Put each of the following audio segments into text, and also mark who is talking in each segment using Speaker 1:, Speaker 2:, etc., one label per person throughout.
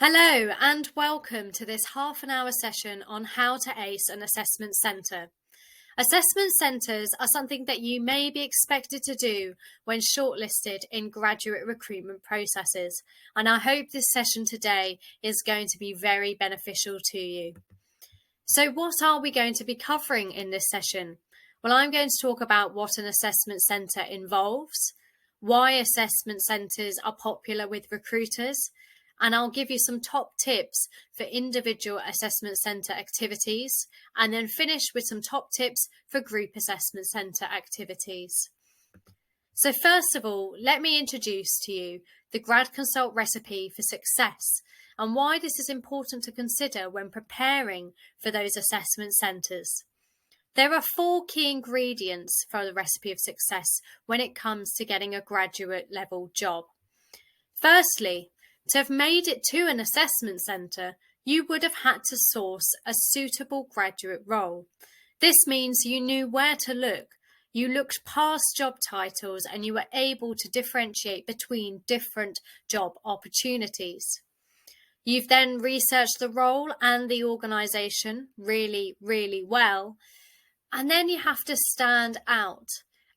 Speaker 1: Hello and welcome to this half-an-hour session on how to ace an assessment centre. Assessment centres are something that you may be expected to do when shortlisted in graduate recruitment processes, and I hope this session today is going to be very beneficial to you. So what are we going to be covering in this session? Well, I'm going to talk about what an assessment centre involves, why assessment centres are popular with recruiters, and I'll give you some top tips for individual assessment centre activities, and then finish with some top tips for group assessment centre activities. So first of all, let me introduce to you the Grad Consult recipe for success and why this is important to consider when preparing for those assessment centres. There are 4 key ingredients for the recipe of success when it comes to getting a graduate level job. Firstly, to have made it to an assessment centre, you would have had to source a suitable graduate role. This means you knew where to look. You looked past job titles and you were able to differentiate between different job opportunities. You've then researched the role and the organisation really, really well. And then you have to stand out.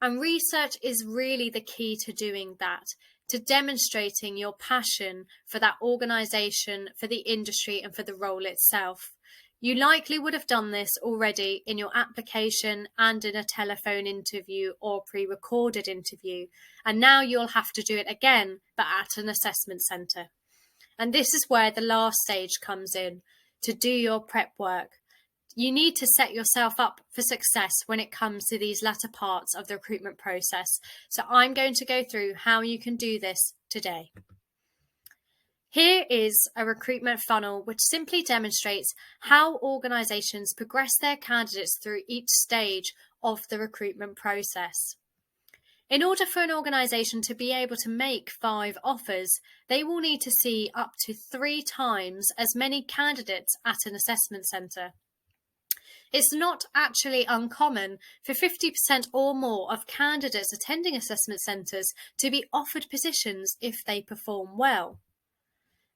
Speaker 1: And research is really the key to doing that, to demonstrating your passion for that organisation, for the industry and for the role itself. You likely would have done this already in your application and in a telephone interview or pre-recorded interview. And now you'll have to do it again, but at an assessment centre. And this is where the last stage comes in, to do your prep work. You need to set yourself up for success when it comes to these latter parts of the recruitment process. So I'm going to go through how you can do this today. Here is a recruitment funnel which simply demonstrates how organisations progress their candidates through each stage of the recruitment process. In order for an organisation to be able to make 5 offers, they will need to see up to 3 times as many candidates at an assessment centre. It's not actually uncommon for 50% or more of candidates attending assessment centres to be offered positions if they perform well.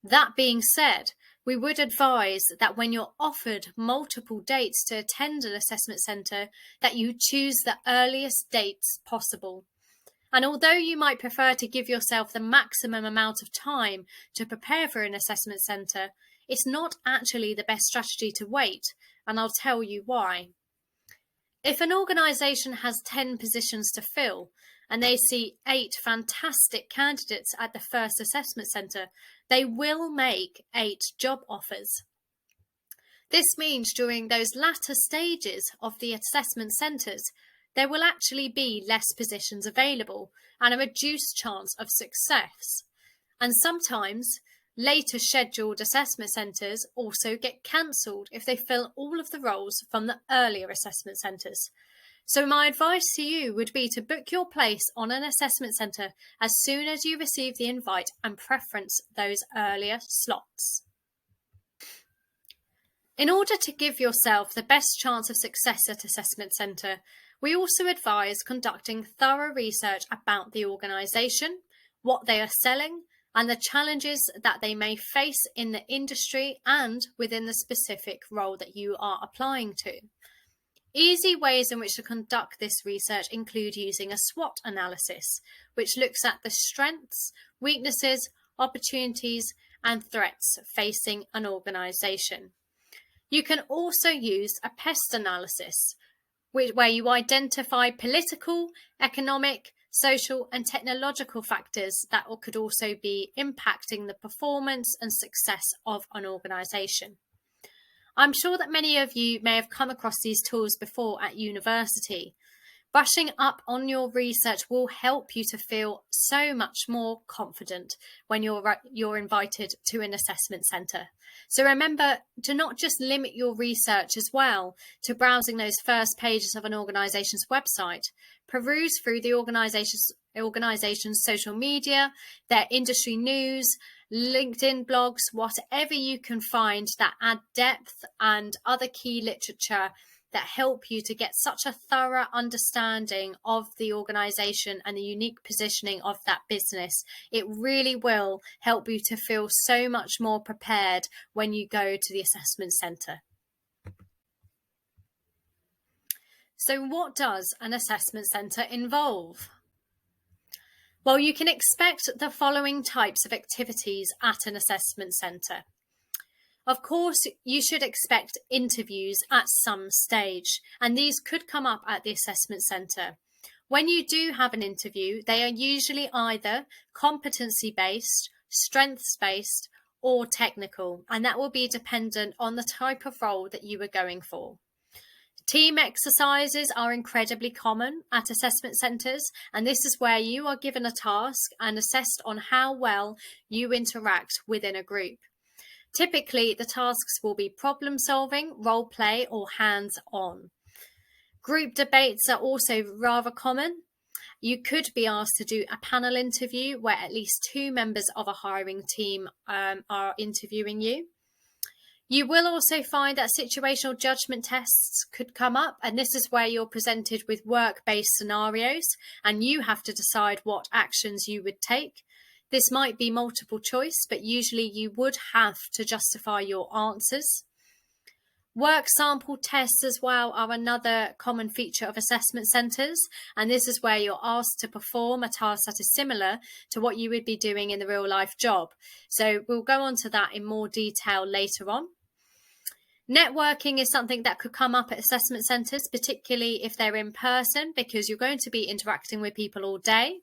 Speaker 1: That being said, we would advise that when you're offered multiple dates to attend an assessment centre, that you choose the earliest dates possible. And although you might prefer to give yourself the maximum amount of time to prepare for an assessment centre, it's not actually the best strategy to wait, and I'll tell you why. If an organisation has 10 positions to fill and they see 8 fantastic candidates at the first assessment centre, they will make 8 job offers. This means during those latter stages of the assessment centres, there will actually be less positions available and a reduced chance of success. And sometimes later scheduled assessment centres also get cancelled if they fill all of the roles from the earlier assessment centres. So my advice to you would be to book your place on an assessment centre as soon as you receive the invite and preference those earlier slots. In order to give yourself the best chance of success at assessment centre, we also advise conducting thorough research about the organisation, what they are selling, and the challenges that they may face in the industry and within the specific role that you are applying to. Easy ways in which to conduct this research include using a SWOT analysis, which looks at the strengths, weaknesses, opportunities, and threats facing an organisation. You can also use a PEST analysis, where you identify political, economic, social and technological factors that could also be impacting the performance and success of an organisation. I'm sure that many of you may have come across these tools before at university. Brushing up on your research will help you to feel so much more confident when you're invited to an assessment centre. So remember to not just limit your research as well to browsing those first pages of an organisation's website. Peruse through the organisation's social media, their industry news, LinkedIn blogs, whatever you can find that add depth and other key literature that help you to get such a thorough understanding of the organization and the unique positioning of that business. It really will help you to feel so much more prepared when you go to the assessment center. So what does an assessment center involve? Well, you can expect the following types of activities at an assessment center. Of course, you should expect interviews at some stage, and these could come up at the assessment center. When you do have an interview, they are usually either competency-based, strengths-based, or technical, and that will be dependent on the type of role that you are going for. Team exercises are incredibly common at assessment centres, and this is where you are given a task and assessed on how well you interact within a group. Typically, the tasks will be problem solving, role play, or hands-on. Group debates are also rather common. You could be asked to do a panel interview where at least 2 members of a hiring team are interviewing you. You will also find that situational judgment tests could come up, and this is where you're presented with work-based scenarios and you have to decide what actions you would take. This might be multiple choice, but usually you would have to justify your answers. Work sample tests as well are another common feature of assessment centres, and this is where you're asked to perform a task that is similar to what you would be doing in the real life job. So we'll go on to that in more detail later on. Networking is something that could come up at assessment centres, particularly if they're in person, because you're going to be interacting with people all day.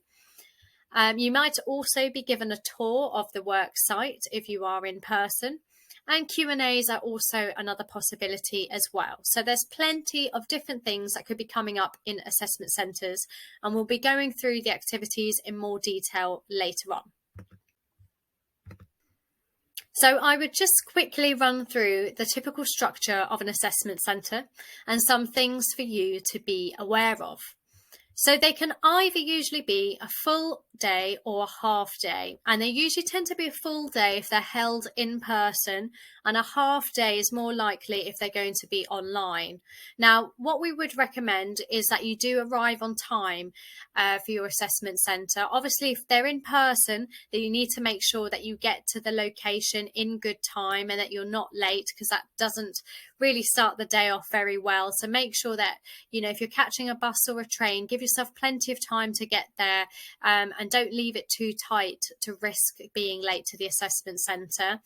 Speaker 1: You might also be given a tour of the work site if you are in person, and Q&As are also another possibility as well. So there's plenty of different things that could be coming up in assessment centres, and we'll be going through the activities in more detail later on. So I would just quickly run through the typical structure of an assessment centre and some things for you to be aware of. So they can either usually be a full day or a half day, and they usually tend to be a full day if they're held in person, and a half day is more likely if they're going to be online. Now, what we would recommend is that you do arrive on time for your assessment centre. Obviously, if they're in person, then you need to make sure that you get to the location in good time and that you're not late, because that doesn't really start the day off very well. So make sure that, if you're catching a bus or a train, give yourself plenty of time to get there, and don't leave it too tight to risk being late to the assessment centre.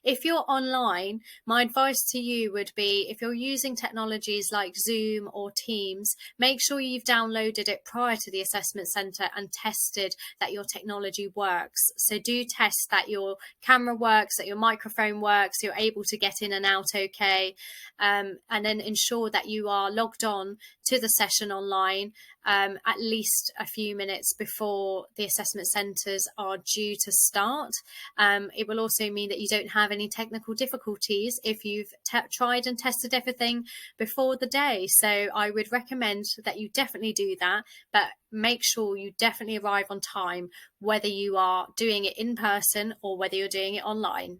Speaker 1: If you're online, my advice to you would be, if you're using technologies like Zoom or Teams, make sure you've downloaded it prior to the assessment centre and tested that your technology works. So do test that your camera works, that your microphone works, you're able to get in and out okay, and then ensure that you are logged on to the session online at least a few minutes before the assessment centres are due to start. It will also mean that you don't have any technical difficulties if you've tried and tested everything before the day. So I would recommend that you definitely do that, but make sure you definitely arrive on time, whether you are doing it in person or whether you're doing it online.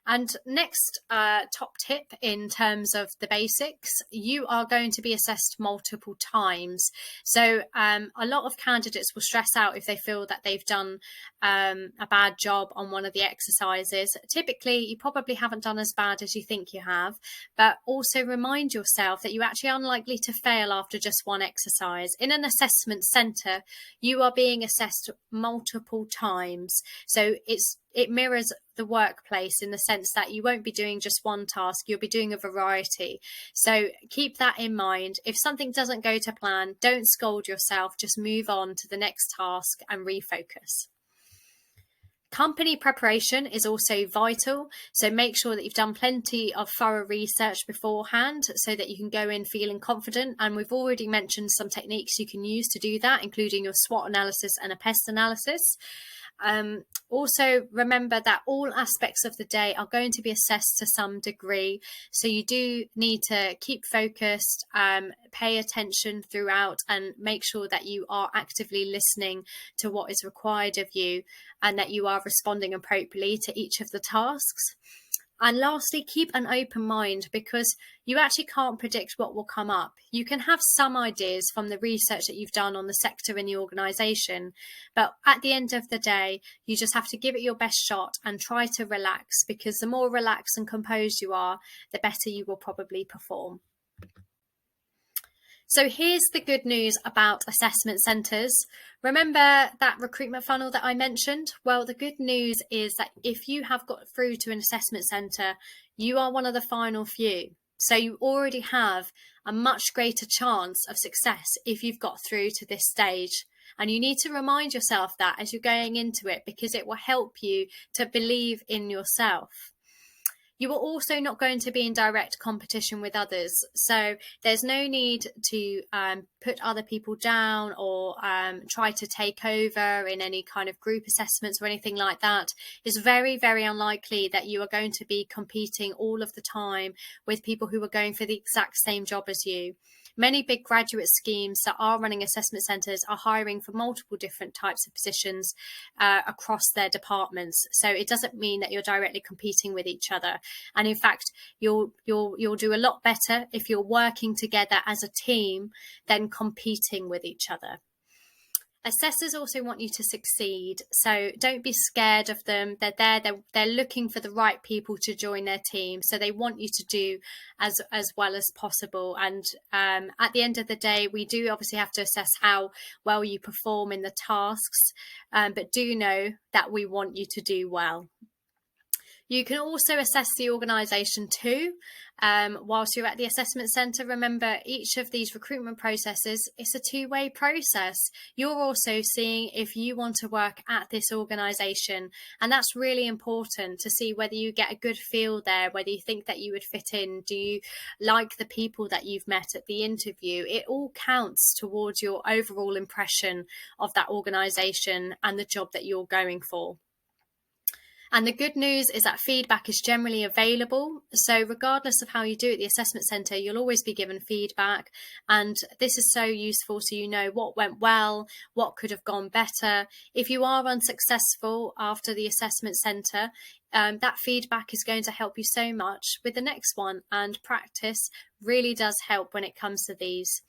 Speaker 1: And next top tip in terms of the basics, you are going to be assessed multiple times. So a lot of candidates will stress out if they feel that they've done a bad job on one of the exercises. Typically, you probably haven't done as bad as you think you have, but also remind yourself that you actually are unlikely to fail after just one exercise. In an assessment centre, you are being assessed multiple times. So it mirrors the workplace in the sense that you won't be doing just one task, you'll be doing a variety. So keep that in mind. If something doesn't go to plan, don't scold yourself, just move on to the next task and refocus. Company preparation is also vital, so make sure that you've done plenty of thorough research beforehand so that you can go in feeling confident, and we've already mentioned some techniques you can use to do that, including your SWOT analysis and a PEST analysis. Also remember that all aspects of the day are going to be assessed to some degree, so you do need to keep focused, pay attention throughout, and make sure that you are actively listening to what is required of you and that you are responding appropriately to each of the tasks. And lastly, keep an open mind, because you actually can't predict what will come up. You can have some ideas from the research that you've done on the sector in the organisation, but at the end of the day, you just have to give it your best shot and try to relax, because the more relaxed and composed you are, the better you will probably perform. So here's the good news about assessment centres. Remember that recruitment funnel that I mentioned? Well, the good news is that if you have got through to an assessment centre, you are one of the final few. So you already have a much greater chance of success if you've got through to this stage. And you need to remind yourself that as you're going into it, because it will help you to believe in yourself. You are also not going to be in direct competition with others. So there's no need to put other people down or try to take over in any kind of group assessments or anything like that. It's very, very unlikely that you are going to be competing all of the time with people who are going for the exact same job as you. Many big graduate schemes that are running assessment centres are hiring for multiple different types of positions across their departments. So it doesn't mean that you're directly competing with each other. And in fact, you'll do a lot better if you're working together as a team than competing with each other. Assessors also want you to succeed, so don't be scared of them. They're there, they're looking for the right people to join their team, so they want you to do as well as possible. And at the end of the day, we do obviously have to assess how well you perform in the tasks, but do know that we want you to do well. You can also assess the organisation too. Whilst you're at the assessment centre, remember each of these recruitment processes, it's a two-way process. You're also seeing if you want to work at this organisation, and that's really important to see whether you get a good feel there, whether you think that you would fit in, do you like the people that you've met at the interview. It all counts towards your overall impression of that organisation and the job that you're going for. And the good news is that feedback is generally available. So regardless of how you do at the assessment centre, you'll always be given feedback. And this is so useful, so you know what went well, what could have gone better. If you are unsuccessful after the assessment centre, that feedback is going to help you so much with the next one. And practice really does help when it comes to these.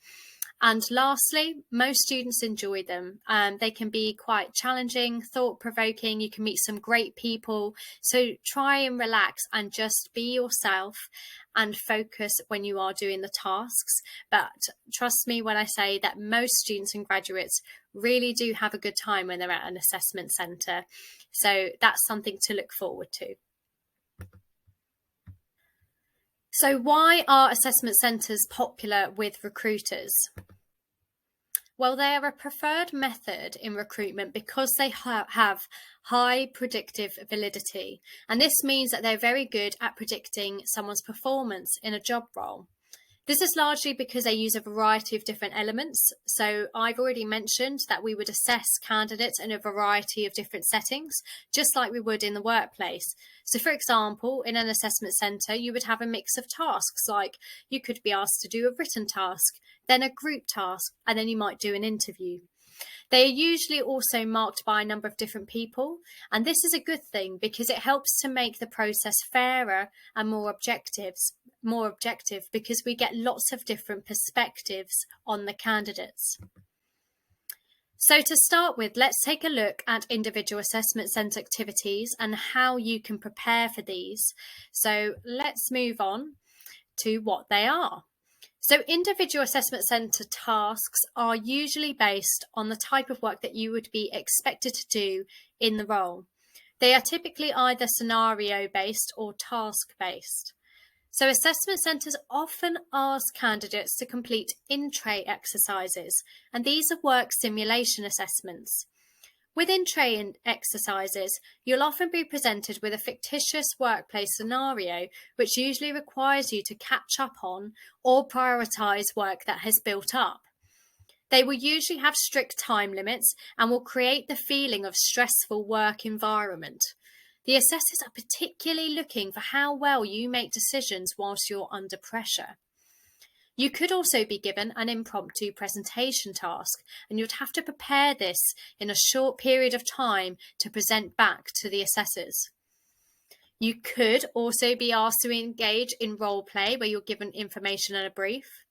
Speaker 1: And lastly, most students enjoy them. They can be quite challenging, thought-provoking. You can meet some great people. So try and relax and just be yourself and focus when you are doing the tasks. But trust me when I say that most students and graduates really do have a good time when they're at an assessment centre. So that's something to look forward to. So why are assessment centres popular with recruiters? Well, they are a preferred method in recruitment because they have high predictive validity. And this means that they're very good at predicting someone's performance in a job role. This is largely because they use a variety of different elements. So I've already mentioned that we would assess candidates in a variety of different settings, just like we would in the workplace. So for example, in an assessment centre, you would have a mix of tasks, like you could be asked to do a written task, then a group task, and then you might do an interview. They are usually also marked by a number of different people, and this is a good thing because it helps to make the process fairer and more objective, because we get lots of different perspectives on the candidates. So to start with, let's take a look at individual assessment centre activities and how you can prepare for these. So let's move on to what they are. So individual assessment centre tasks are usually based on the type of work that you would be expected to do in the role. They are typically either scenario-based or task-based. So assessment centres often ask candidates to complete in-tray exercises, and these are work simulation assessments. With in-tray exercises, you'll often be presented with a fictitious workplace scenario, which usually requires you to catch up on or prioritise work that has built up. They will usually have strict time limits and will create the feeling of stressful work environment. The assessors are particularly looking for how well you make decisions whilst you're under pressure. You could also be given an impromptu presentation task, and you'd have to prepare this in a short period of time to present back to the assessors. You could also be asked to engage in role play where you're given information and a brief.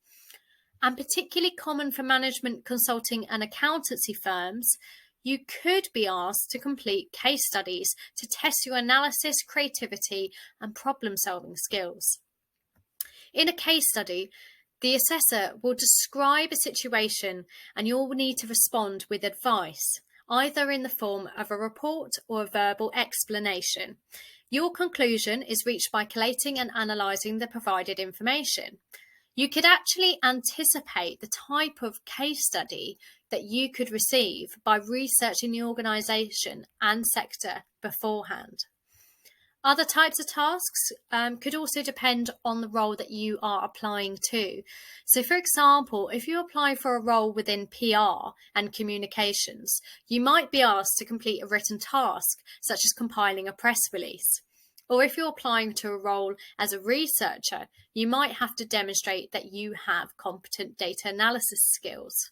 Speaker 1: And particularly common for management consulting and accountancy firms, you could be asked to complete case studies to test your analysis, creativity, and problem-solving skills. In a case study, the assessor will describe a situation and you'll need to respond with advice, either in the form of a report or a verbal explanation. Your conclusion is reached by collating and analysing the provided information. You could actually anticipate the type of case study that you could receive by researching the organisation and sector beforehand. Other types of tasks could also depend on the role that you are applying to. So, for example, if you apply for a role within PR and communications, you might be asked to complete a written task, such as compiling a press release. Or if you're applying to a role as a researcher, you might have to demonstrate that you have competent data analysis skills.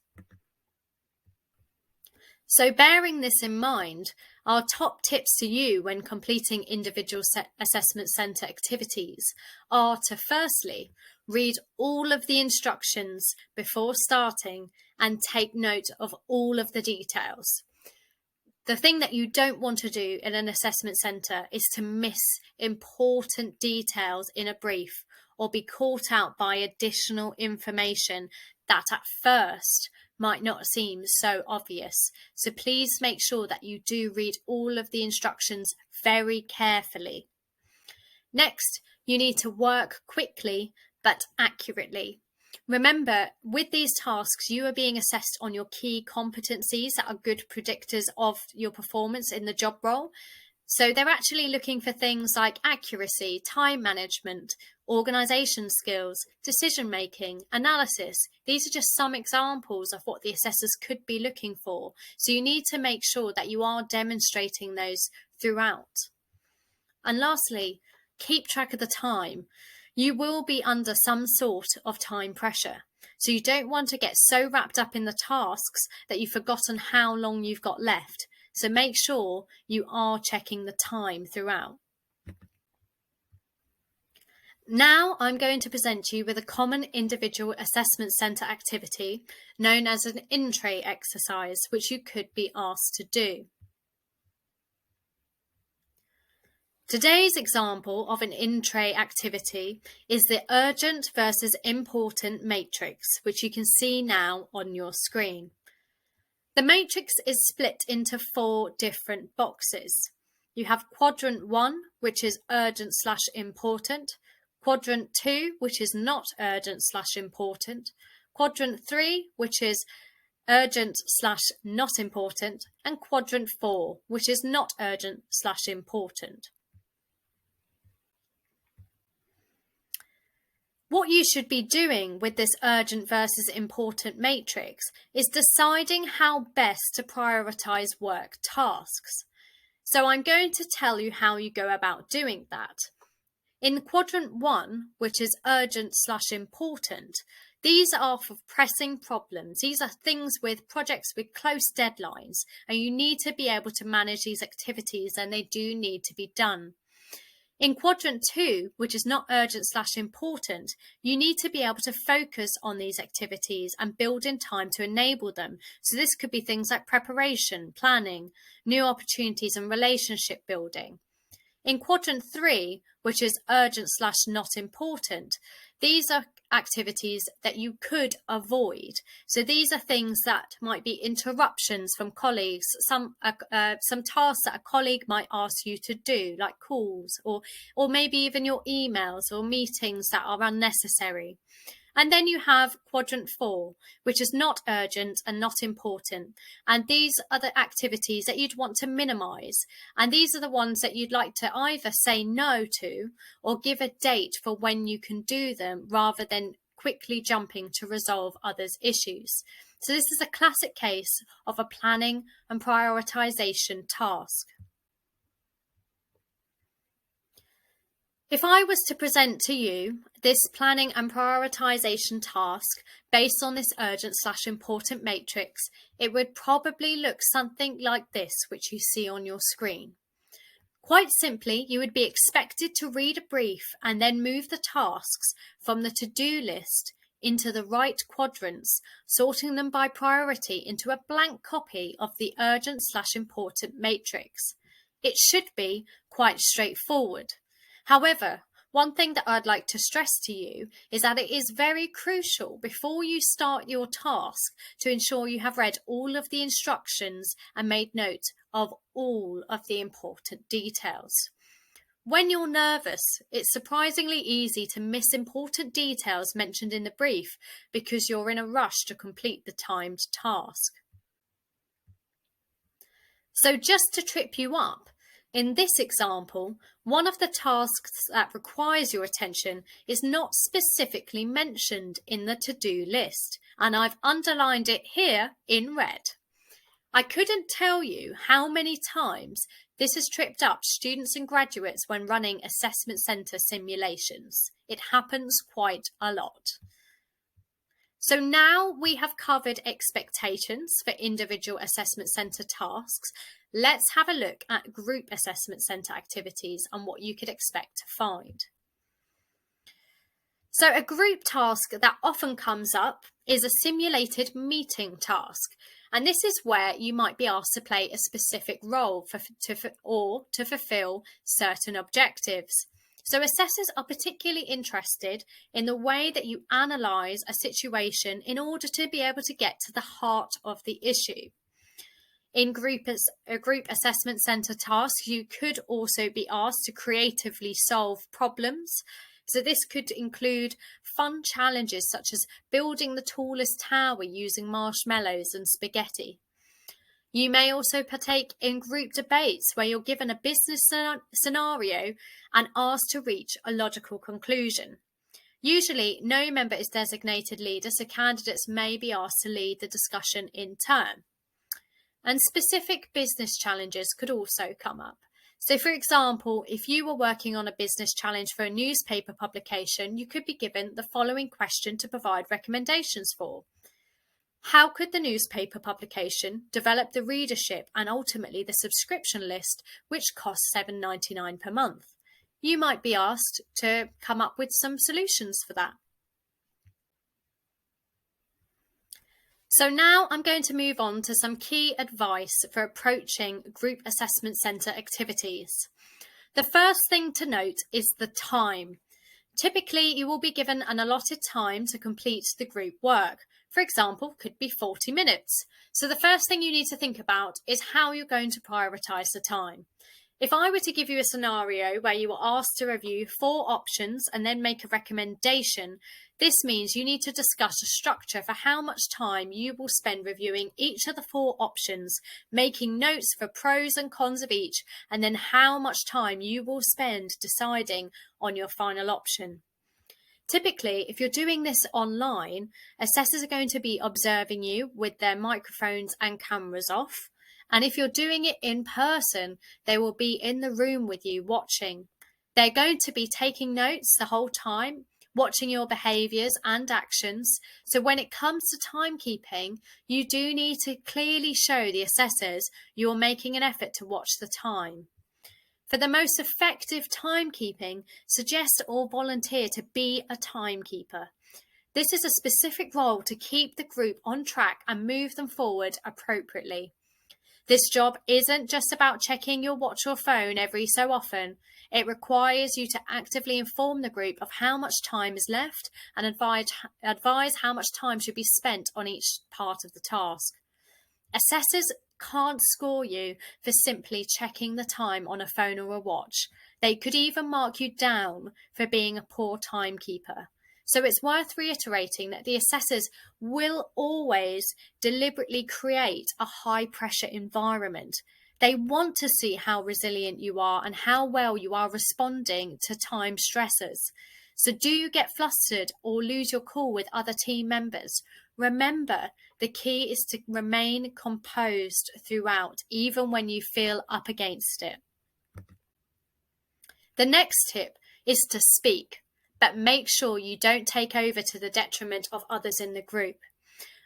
Speaker 1: So bearing this in mind, our top tips to you when completing individual assessment centre activities are to firstly, read all of the instructions before starting and take note of all of the details. The thing that you don't want to do in an assessment centre is to miss important details in a brief or be caught out by additional information that at first might not seem so obvious. So please make sure that you do read all of the instructions very carefully. Next, you need to work quickly but accurately. Remember, with these tasks, you are being assessed on your key competencies that are good predictors of your performance in the job role. So they're actually looking for things like accuracy, time management, organisation skills, decision-making, analysis. These are just some examples of what the assessors could be looking for. So you need to make sure that you are demonstrating those throughout. And lastly, keep track of the time. You will be under some sort of time pressure. So you don't want to get so wrapped up in the tasks that you've forgotten how long you've got left. So make sure you are checking the time throughout. Now I'm going to present you with a common individual assessment centre activity known as an in-tray exercise, which you could be asked to do. Today's example of an in-tray activity is the urgent versus important matrix, which you can see now on your screen. The matrix is split into 4 different boxes. You have quadrant 1, which is urgent/important, quadrant 2, which is not urgent/important, quadrant 3, which is urgent/not important, and quadrant 4, which is not urgent/important. What you should be doing with this urgent versus important matrix is deciding how best to prioritise work tasks. So I'm going to tell you how you go about doing that. In quadrant 1, which is urgent/important, these are for pressing problems. These are things with projects with close deadlines, and you need to be able to manage these activities, and they do need to be done. In quadrant 2, which is not urgent/important, you need to be able to focus on these activities and build in time to enable them. So this could be things like preparation, planning, new opportunities and relationship building. In quadrant 3, which is urgent/not important, these are activities that you could avoid. So these are things that might be interruptions from colleagues, some tasks that a colleague might ask you to do, like calls, or maybe even your emails or meetings that are unnecessary. And then you have quadrant 4, which is not urgent and not important. And these are the activities that you'd want to minimise. And these are the ones that you'd like to either say no to or give a date for when you can do them rather than quickly jumping to resolve others' issues. So this is a classic case of a planning and prioritisation task. If I was to present to you this planning and prioritisation task based on this urgent/important matrix, it would probably look something like this, which you see on your screen. Quite simply, you would be expected to read a brief and then move the tasks from the to-do list into the right quadrants, sorting them by priority into a blank copy of the urgent/important matrix. It should be quite straightforward. However, one thing that I'd like to stress to you is that it is very crucial before you start your task to ensure you have read all of the instructions and made note of all of the important details. When you're nervous, it's surprisingly easy to miss important details mentioned in the brief because you're in a rush to complete the timed task. So just to trip you up, in this example, one of the tasks that requires your attention is not specifically mentioned in the to-do list, and I've underlined it here in red. I couldn't tell you how many times this has tripped up students and graduates when running assessment centre simulations. It happens quite a lot. So now we have covered expectations for individual assessment centre tasks. Let's have a look at group assessment centre activities and what you could expect to find. So a group task that often comes up is a simulated meeting task. And this is where you might be asked to play a specific role to fulfill certain objectives. So assessors are particularly interested in the way that you analyse a situation in order to be able to get to the heart of the issue. In group assessment centre tasks, you could also be asked to creatively solve problems. So this could include fun challenges such as building the tallest tower using marshmallows and spaghetti. You may also partake in group debates where you're given a business scenario and asked to reach a logical conclusion. Usually, no member is designated leader, so candidates may be asked to lead the discussion in turn. And specific business challenges could also come up. So, for example, if you were working on a business challenge for a newspaper publication, you could be given the following question to provide recommendations for. How could the newspaper publication develop the readership and ultimately the subscription list, which costs $7.99 per month? You might be asked to come up with some solutions for that. So now I'm going to move on to some key advice for approaching group assessment centre activities. The first thing to note is the time. Typically, you will be given an allotted time to complete the group work. For example, could be 40 minutes. So the first thing you need to think about is how you're going to prioritise the time. If I were to give you a scenario where you were asked to review 4 options and then make a recommendation, this means you need to discuss a structure for how much time you will spend reviewing each of the 4 options, making notes for pros and cons of each, and then how much time you will spend deciding on your final option. Typically, if you're doing this online, assessors are going to be observing you with their microphones and cameras off. And if you're doing it in person, they will be in the room with you watching. They're going to be taking notes the whole time, watching your behaviours and actions. So when it comes to timekeeping, you do need to clearly show the assessors you're making an effort to watch the time. For the most effective timekeeping, suggest or volunteer to be a timekeeper. This is a specific role to keep the group on track and move them forward appropriately. This job isn't just about checking your watch or phone every so often. It requires you to actively inform the group of how much time is left and advise how much time should be spent on each part of the task. Assessors can't score you for simply checking the time on a phone or a watch. They could even mark you down for being a poor timekeeper. So it's worth reiterating that the assessors will always deliberately create a high-pressure environment. They want to see how resilient you are and how well you are responding to time stressors. So do you get flustered or lose your cool with other team members? Remember, the key is to remain composed throughout, even when you feel up against it. The next tip is to speak, but make sure you don't take over to the detriment of others in the group.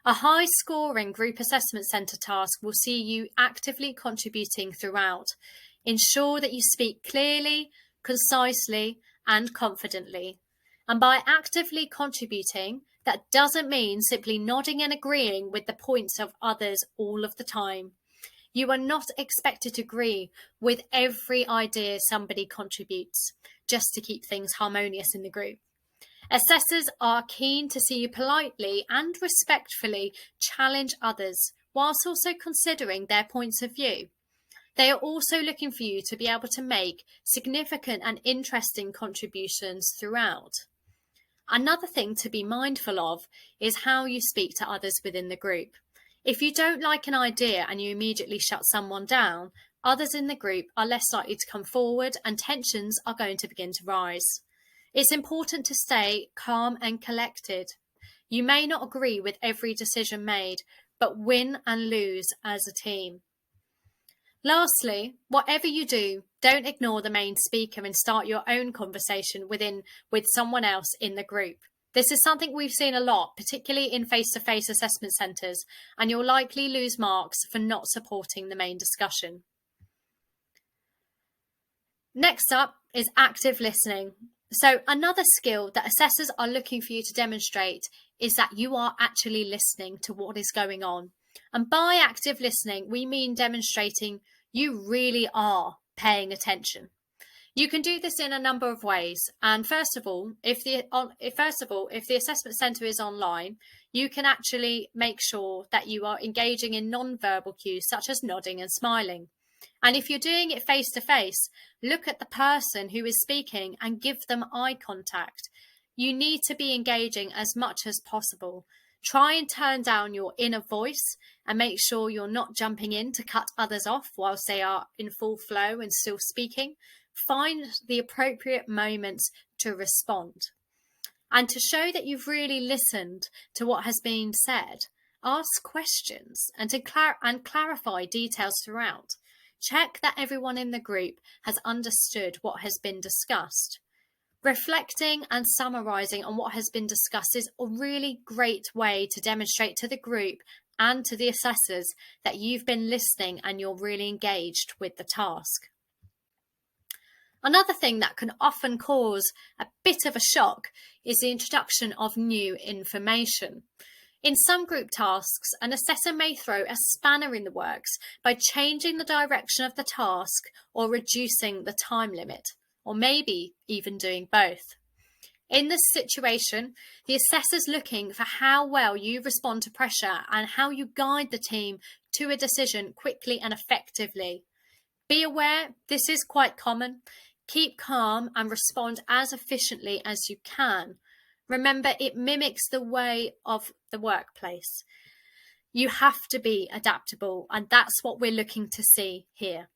Speaker 1: A high-scoring group assessment centre task will see you actively contributing throughout. Ensure that you speak clearly, concisely, and confidently. And by actively contributing, that doesn't mean simply nodding and agreeing with the points of others all of the time. You are not expected to agree with every idea somebody contributes, just to keep things harmonious in the group. Assessors are keen to see you politely and respectfully challenge others, whilst also considering their points of view. They are also looking for you to be able to make significant and interesting contributions throughout. Another thing to be mindful of is how you speak to others within the group. If you don't like an idea and you immediately shut someone down, others in the group are less likely to come forward and tensions are going to begin to rise. It's important to stay calm and collected. You may not agree with every decision made, but win and lose as a team. Lastly, whatever you do, don't ignore the main speaker and start your own conversation with someone else in the group. This is something we've seen a lot, particularly in face-to-face assessment centres, and you'll likely lose marks for not supporting the main discussion. Next up is active listening. So another skill that assessors are looking for you to demonstrate is that you are actually listening to what is going on. And by active listening, we mean demonstrating you really are paying attention. You can do this in a number of ways. And first of all, if the assessment centre is online, you can actually make sure that you are engaging in non-verbal cues such as nodding and smiling. And if you're doing it face to face, look at the person who is speaking and give them eye contact. You need to be engaging as much as possible. Try and turn down your inner voice and make sure you're not jumping in to cut others off whilst they are in full flow and still speaking. Find the appropriate moments to respond. And to show that you've really listened to what has been said, ask questions and clarify details throughout. Check that everyone in the group has understood what has been discussed. Reflecting and summarising on what has been discussed is a really great way to demonstrate to the group and to the assessors that you've been listening and you're really engaged with the task. Another thing that can often cause a bit of a shock is the introduction of new information. In some group tasks, an assessor may throw a spanner in the works by changing the direction of the task or reducing the time limit, or maybe even doing both. In this situation, the assessor's looking for how well you respond to pressure and how you guide the team to a decision quickly and effectively. Be aware, this is quite common. Keep calm and respond as efficiently as you can. Remember, it mimics the way of the workplace. You have to be adaptable, and that's what we're looking to see here.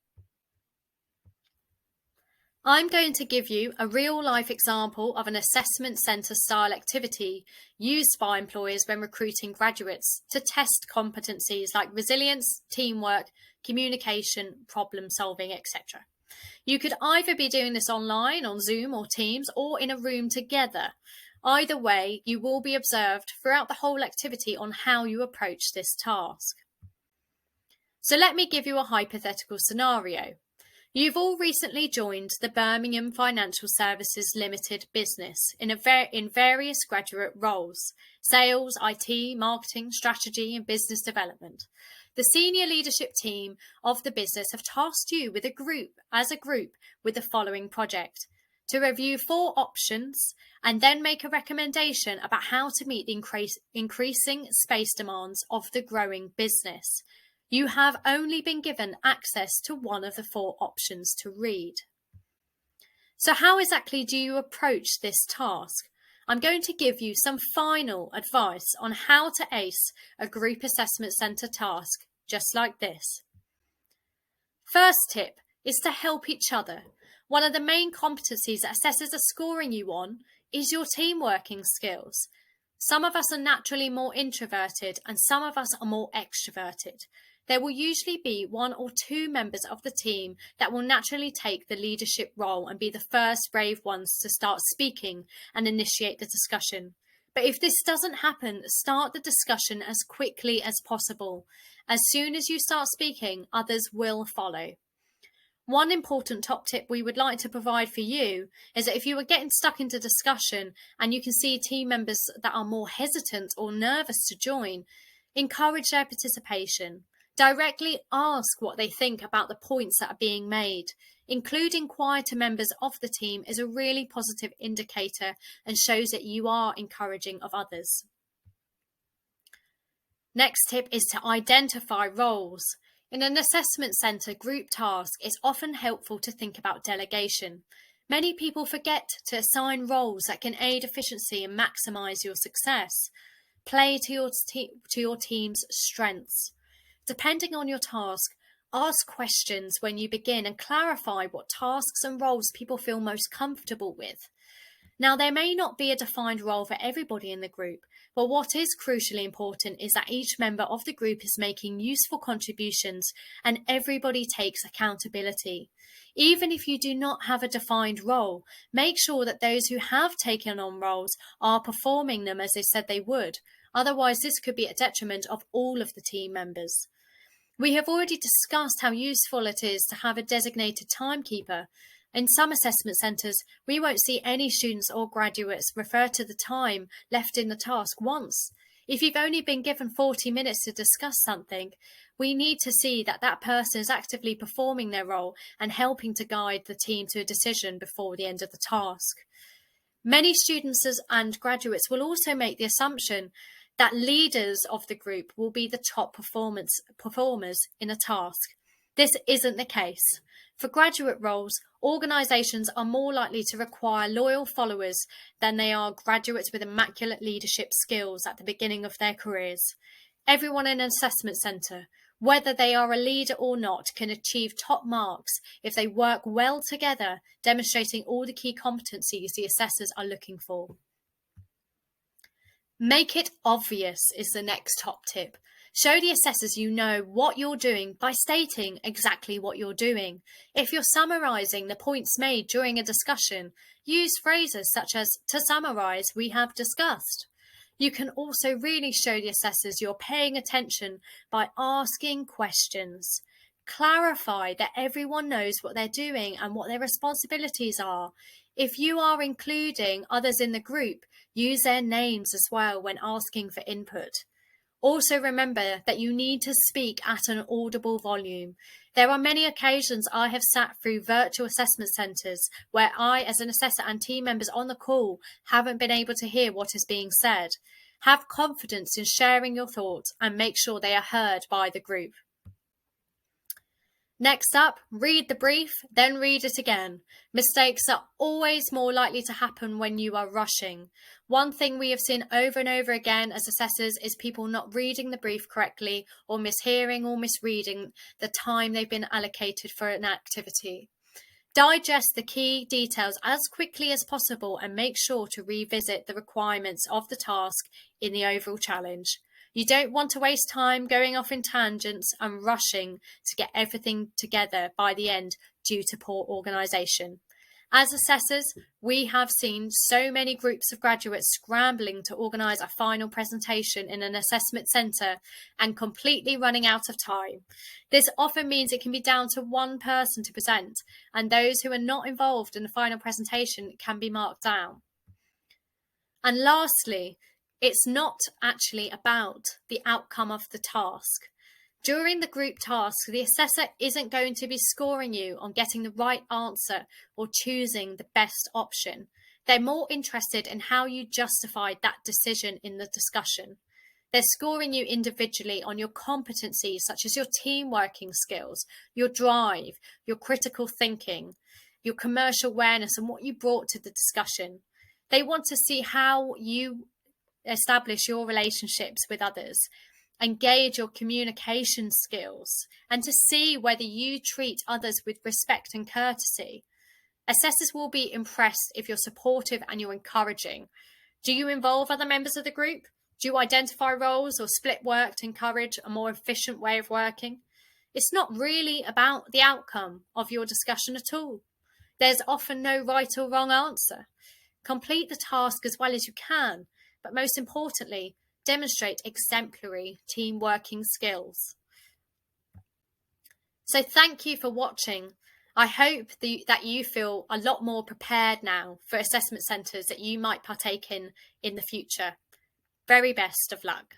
Speaker 1: I'm going to give you a real-life example of an assessment centre style activity used by employers when recruiting graduates to test competencies like resilience, teamwork, communication, problem solving, etc. You could either be doing this online on Zoom or Teams or in a room together. Either way, you will be observed throughout the whole activity on how you approach this task. So let me give you a hypothetical scenario. You've all recently joined the Birmingham Financial Services Limited business in various graduate roles: sales, IT, marketing, strategy and business development. The senior leadership team of the business have tasked you with a group with the following project: to review 4 options and then make a recommendation about how to meet the increasing space demands of the growing business. You have only been given access to one of the 4 options to read. So how exactly do you approach this task? I'm going to give you some final advice on how to ace a group assessment centre task, just like this. First tip is to help each other. One of the main competencies that assessors are scoring you on is your team working skills. Some of us are naturally more introverted and some of us are more extroverted. There will usually be 1 or 2 members of the team that will naturally take the leadership role and be the first brave ones to start speaking and initiate the discussion. But if this doesn't happen, start the discussion as quickly as possible. As soon as you start speaking, others will follow. One important top tip we would like to provide for you is that if you are getting stuck into discussion and you can see team members that are more hesitant or nervous to join, encourage their participation. Directly ask what they think about the points that are being made. Including quieter members of the team is a really positive indicator and shows that you are encouraging of others. Next tip is to identify roles. In an assessment centre group task, it's often helpful to think about delegation. Many people forget to assign roles that can aid efficiency and maximise your success. Play to your team's strengths. Depending on your task, ask questions when you begin and clarify what tasks and roles people feel most comfortable with. Now, there may not be a defined role for everybody in the group, but what is crucially important is that each member of the group is making useful contributions and everybody takes accountability. Even if you do not have a defined role, make sure that those who have taken on roles are performing them as they said they would. Otherwise, this could be a detriment of all of the team members. We have already discussed how useful it is to have a designated timekeeper. In some assessment centres, we won't see any students or graduates refer to the time left in the task once. If you've only been given 40 minutes to discuss something, we need to see that that person is actively performing their role and helping to guide the team to a decision before the end of the task. Many students and graduates will also make the assumption that leaders of the group will be the top performers in a task. This isn't the case. For graduate roles, organisations are more likely to require loyal followers than they are graduates with immaculate leadership skills at the beginning of their careers. Everyone in an assessment centre, whether they are a leader or not, can achieve top marks if they work well together, demonstrating all the key competencies the assessors are looking for. Make it obvious is the next top tip. Show the assessors you know what you're doing by stating exactly what you're doing. If you're summarising the points made during a discussion, use phrases such as, "To summarise, we have discussed." You can also really show the assessors you're paying attention by asking questions. Clarify that everyone knows what they're doing and what their responsibilities are. If you are including others in the group, use their names as well when asking for input. Also remember that you need to speak at an audible volume. There are many occasions I have sat through virtual assessment centres where I, as an assessor and team members on the call, haven't been able to hear what is being said. Have confidence in sharing your thoughts and make sure they are heard by the group. Next up, read the brief, then read it again. Mistakes are always more likely to happen when you are rushing. One thing we have seen over and over again as assessors is people not reading the brief correctly or mishearing or misreading the time they've been allocated for an activity. Digest the key details as quickly as possible and make sure to revisit the requirements of the task in the overall challenge. You don't want to waste time going off in tangents and rushing to get everything together by the end due to poor organisation. As assessors, we have seen so many groups of graduates scrambling to organise a final presentation in an assessment centre and completely running out of time. This often means it can be down to one person to present, and those who are not involved in the final presentation can be marked down. And lastly, it's not actually about the outcome of the task. During the group task, the assessor isn't going to be scoring you on getting the right answer or choosing the best option. They're more interested in how you justified that decision in the discussion. They're scoring you individually on your competencies, such as your team working skills, your drive, your critical thinking, your commercial awareness, and what you brought to the discussion. They want to see how you establish your relationships with others, engage your communication skills, and to see whether you treat others with respect and courtesy. Assessors will be impressed if you're supportive and you're encouraging. Do you involve other members of the group? Do you identify roles or split work to encourage a more efficient way of working? It's not really about the outcome of your discussion at all. There's often no right or wrong answer. Complete the task as well as you can, but most importantly, demonstrate exemplary team working skills. So thank you for watching. I hope that you feel a lot more prepared now for assessment centres that you might partake in the future. Very best of luck.